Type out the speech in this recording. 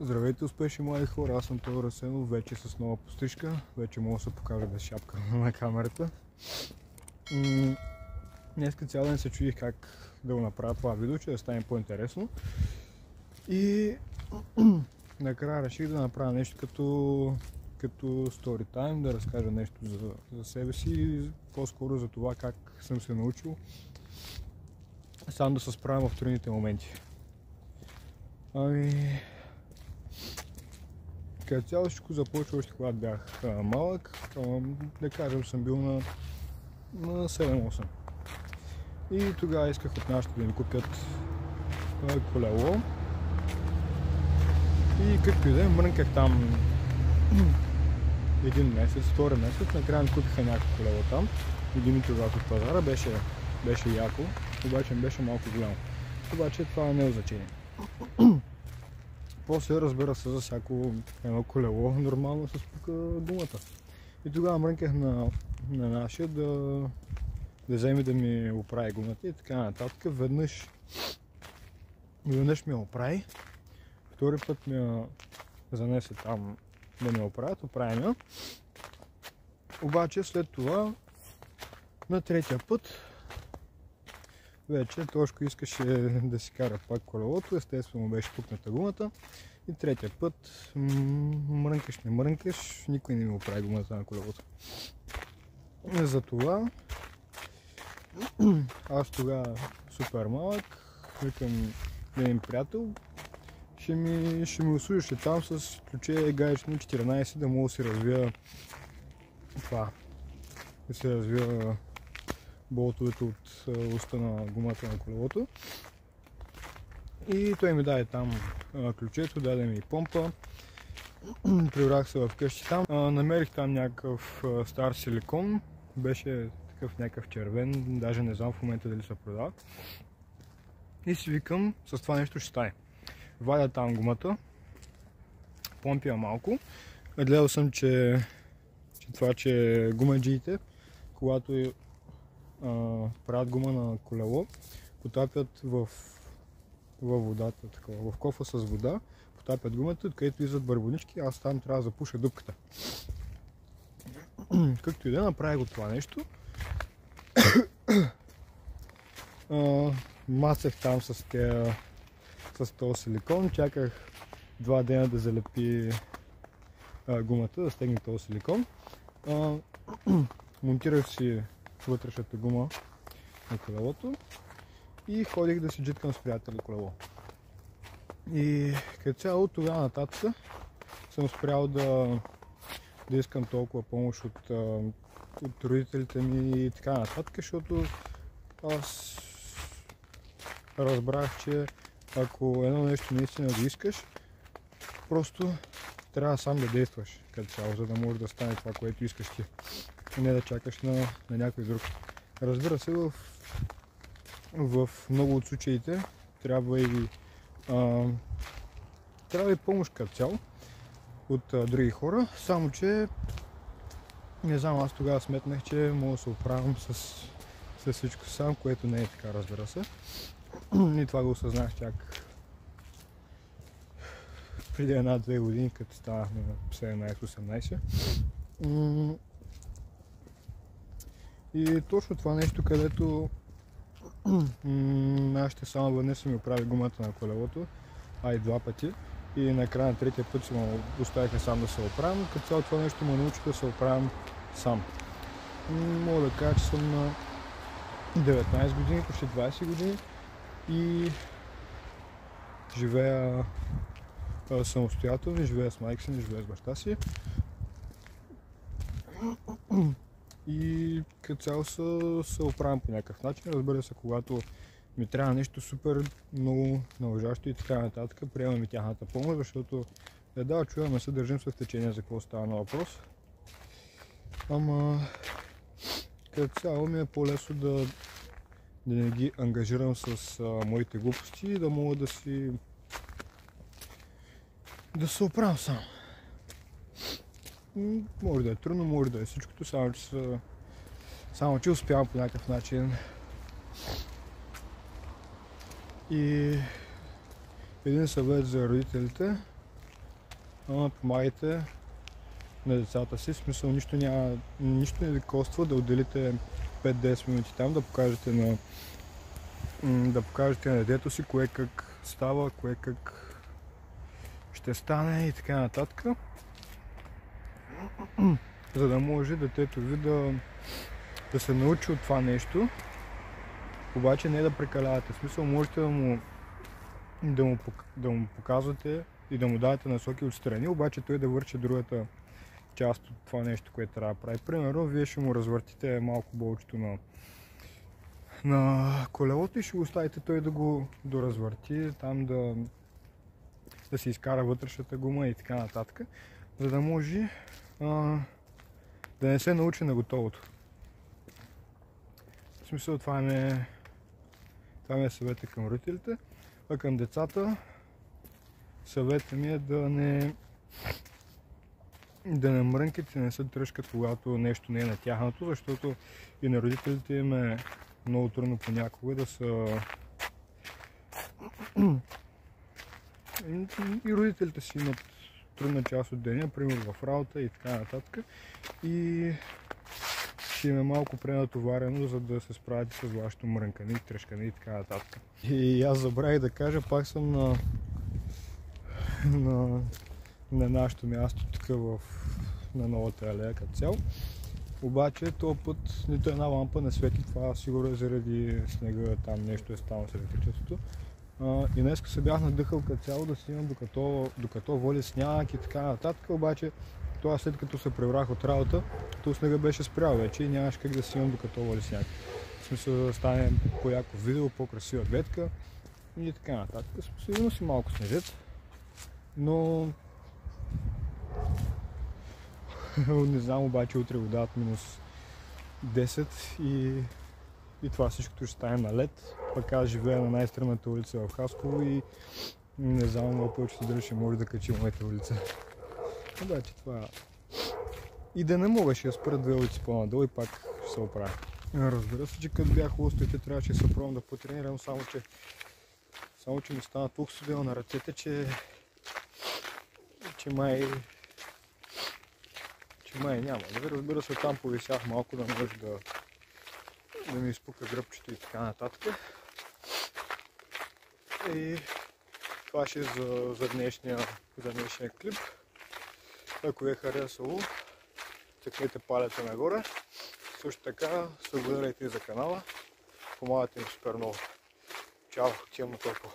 Здравейте, успешни млади хора, аз съм Теодор Асенов, вече с нова пострижка, вече мога да се покажа без шапка на камерата. Днес цял ден се чудих как да го направя това видео, че да стане по-интересно. И накрая реших да направя нещо като story time, да разкажа нещо за себе си и по-скоро за това как съм се научил сам да се справям в трудните моменти. Като цяло всичко започва още когато бях малък, да кажем съм бил на 7-8. И тогава исках от нашите да ми купят колело. И както и да мрънках там един месец, втори месец, накрая ми купиха някакво колело там. Един тогава от пазара беше яко, обаче ми беше малко голямо. Обаче това не е значение. После, разбира се, за всяко едно колело нормално се спука гумата. И тогава мрънках на нашия да вземе да ми оправи гумата и така нататък. Веднъж ми я оправи, втори път ми я занесе там да ми я оправят, оправим я. Обаче след това на третия път вече Тошко искаше да си кара пак колелото, естествено беше пукната гумата. И третия път мрънкаш, не мрънкаш, никой не ми оправи гумата на колелото. Затова аз тогава супер малък, викам един приятел, ще ми услужиш там с ключе гаечно 14, да мога да си развия това, да се развия болтовете от уста на гумата на колелото. И той ми даде там ключето, даде ми и помпа. Прибрах се вкъщи там. Намерих там някакъв стар силикон. Беше такъв някакъв червен, даже не знам в момента дали се продава. И си викам, с това нещо ще стане. Вадя там гумата, помпя малко. Гледал съм, че гумаджиите, когато правят гума на колело, потапят във водата, в кофа с вода, потапят гумата, откъдето излизат бърбонички, аз там трябва да запуша дупката. Както и да направя го това нещо, мацах там с този силикон, чаках 2 дена да залепи гумата, да стегне този силикон. Монтирах си вътрешната гума на колелото и ходих да си джиткам с приятели колело. И като цяло тогава нататък съм спрял да искам толкова помощ от родителите ми и така нататък, защото аз разбрах, че ако едно нещо наистина го искаш, просто трябва сам да действаш като цяло, за да можеш да стане това, което искаш ти. Не да чакаш на някой друг. Разбира се, в много от случаите трябва и помощ като цяло от други хора, само че не знам, аз тогава сметнах, че мога да се оправям с всичко сам, което не е така, разбира се. И това го осъзнах чак преди 1-2 години, като станах на 17-18. И точно това нещо, където нашите само веднъж са ми оправи гумата на колелото, и 2 пъти. И накрая на третия път си ме оставиха сам да се оправям. Като цяло това нещо ме научи да се оправям сам. Мога да кажа, че съм на 19 години, почти 20 години и живея самостоятелно, живея с майка си, живея с баща си. И като цяло се оправям по някакъв начин. Разбира се, когато ми трябва нещо супер много належащо и така нататък, приемам и тяхната помощ, защото чуваме се, държим се в течение за какво става на въпрос. Ама като цяло ми е по-лесно да не ги ангажирам с моите глупости и да мога да се оправям сам. Може да е трудно, може да е всичкото, само че успявам по някакъв начин. И един съвет за родителите: помагайте на децата си. В смисъл, нищо не ви коства да отделите 5-10 минути там, да покажете на детето си кое как става, кое как ще стане и така нататък. За да може детето ви да се научи от това нещо, обаче не да прекалявате. В смисъл, можете да му показвате и да му давате насоки отстрани, обаче той да върши другата част от това нещо, което трябва да прави. Примерно, вие ще му развъртите малко болчето на колелото и ще го оставите той да го доразвърти, там да си изкара вътрешната гума и така нататък, за да може да не се научи на готовото. В смисъл, това ми е съвета към родителите, а към децата съвета ми е да не мрънкат и не се тръжкат, когато нещо не е на тяхното, защото и на родителите им е много трудно понякога да са... И родителите си имат трудна част от деня, примерно в работа и така нататък. И ще им е малко пренатоварено, за да се справите с вашето мрънкане и тръжкане и така нататък. И аз забравих да кажа, пак съм на нашето място тук на новата алея като цяло. Обаче този път нито една лампа не свети, това сигурно е заради снега, там нещо е станало с електричеството. И днеска се бях надъхал като цяло да снимам докато воли сняг и така нататък, обаче това след като се прибрах от работа, то снега беше спрял вече и нямаш как да снимам докато воли сняг. В смисъл да стане по-яко видео, по-красива гледка и така нататък. Сигурно си малко снежец, но не знам, обаче утре го дават минус 10 и това всичкото ще стане на лед. Пък аз живея на най-стръмната улица в Хасково и не знам, много повече дали ще може да качи моята улица. Обаче това... И да не мога, ще я спра 2 улици по-надолу и пак ще се оправя. Разбира се, че като бях лостовете, трябваше да се пробвам да потренирам, само че ми стана толкова студено на ръцете, че май няма. Разбира се, там повисях малко, да може да ми изпука гръбчето и така нататък. И това ще е за днешния клип. Ако ви е харесало, цъкнете палеца нагоре. Също така, се абонирайте и за канала. Помагате ми супер много. Чао, тема толкова.